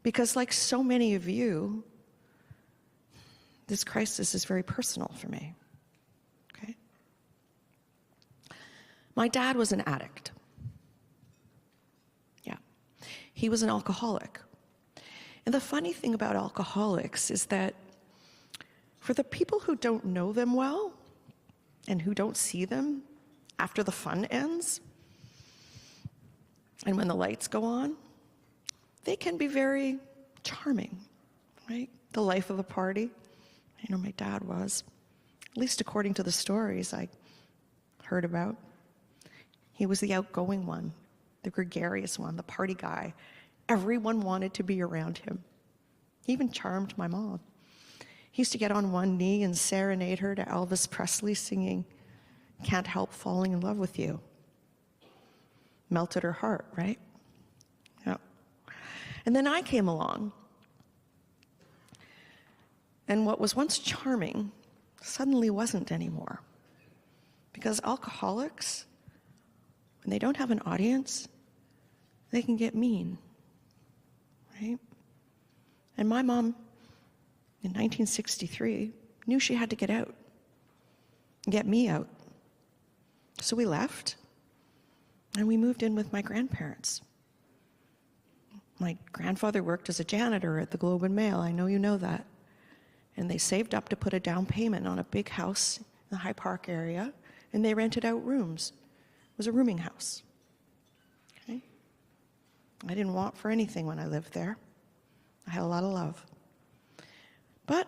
Because like so many of you, this crisis is very personal for me, okay? My dad was an addict. Yeah. He was an alcoholic. And the funny thing about alcoholics is that for the people who don't know them well and who don't see them after the fun ends and when the lights go on, they can be very charming, right? The life of the party. I know my dad was, at least according to the stories I heard about. He was the outgoing one, the gregarious one, the party guy. Everyone wanted to be around him. He even charmed my mom. He used to get on one knee and serenade her to Elvis Presley singing, "Can't Help Falling in Love with You." Melted her heart, right? Yeah. And then I came along. And what was once charming suddenly wasn't anymore. Because alcoholics, when they don't have an audience, they can get mean, right? And my mom, in 1963, knew she had to get out and get me out. So we left, and we moved in with my grandparents. My grandfather worked as a janitor at the Globe and Mail. I know you know that. And they saved up to put a down payment on a big house in the High Park area, and they rented out rooms. It was a rooming house. Okay? I didn't want for anything when I lived there. I had a lot of love. But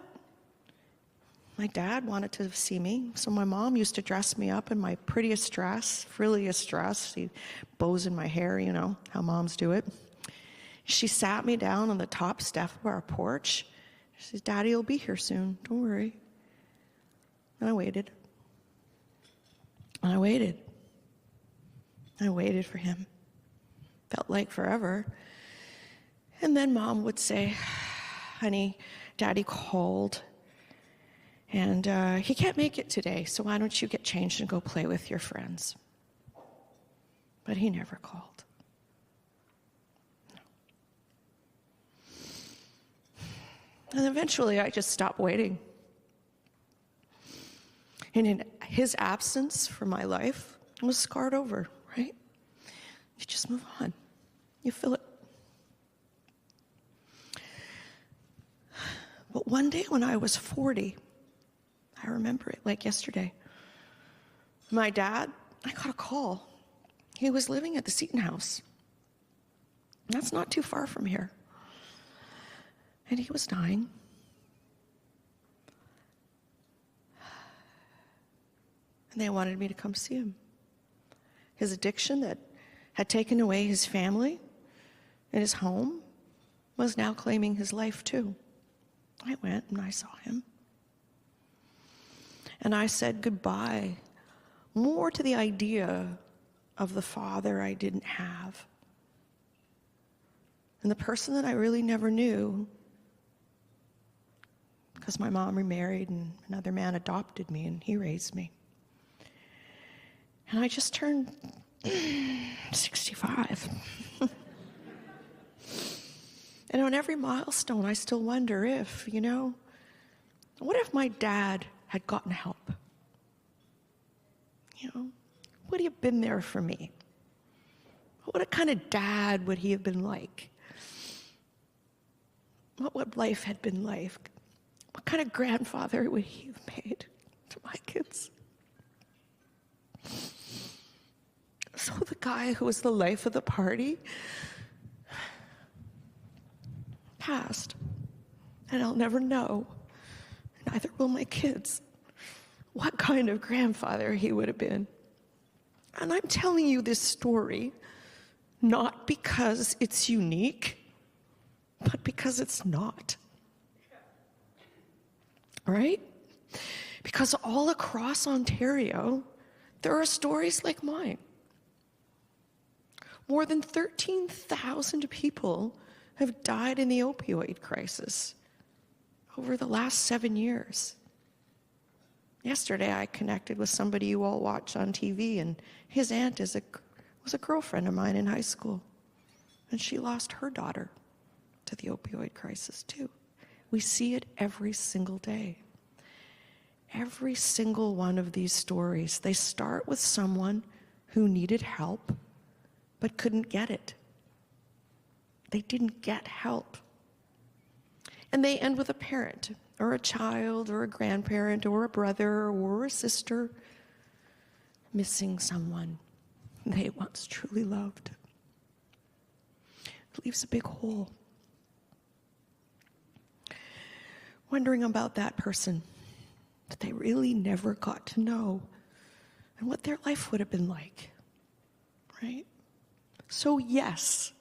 my dad wanted to see me, so my mom used to dress me up in my prettiest dress, frilliest dress, see bows in my hair, you know, how moms do it. She sat me down on the top step of our porch. She says, "Daddy will be here soon, don't worry." And I waited. And I waited. I waited for him. Felt like forever. And then Mom would say, "Honey, Daddy called, and he can't make it today, so why don't you get changed and go play with your friends?" But he never called. No. And eventually I just stopped waiting. And in his absence from my life, I was scarred over, right? You just move on. You feel it. But one day when I was 40, I remember it like yesterday, my dad, I got a call. He was living at the Seton House. That's not too far from here. And he was dying. And they wanted me to come see him. His addiction that had taken away his family and his home was now claiming his life too. I went and I saw him. And I said goodbye, more to the idea of the father I didn't have. And the person that I really never knew, because my mom remarried and another man adopted me and he raised me. And I just turned 65. And on every milestone, I still wonder if, what if my dad had gotten help? Would he have been there for me? What kind of dad would he have been like? What would life had been like? What kind of grandfather would he have made to my kids? So the guy who was the life of the party passed, and I'll never know, neither will my kids, what kind of grandfather he would have been. And I'm telling you this story not because it's unique, but because it's not. Right? Because all across Ontario, there are stories like mine. More than 13,000 people have died in the opioid crisis over the last 7 years. Yesterday, I connected with somebody you all watch on TV, and his aunt was a girlfriend of mine in high school, and she lost her daughter to the opioid crisis too. We see it every single day. Every single one of these stories, they start with someone who needed help but couldn't get it. They didn't get help. And they end with a parent or a child or a grandparent or a brother or a sister missing someone they once truly loved. It leaves a big hole. Wondering about that person that they really never got to know and what their life would have been like, right? So yes,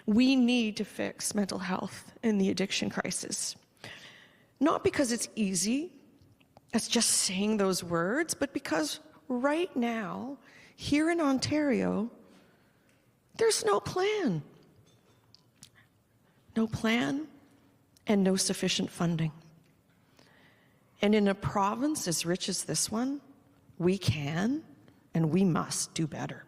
we need to fix mental health in the addiction crisis. Not because it's easy, as just saying those words, but because right now, here in Ontario, there's no plan. No plan and no sufficient funding. And in a province as rich as this one, we can and we must do better.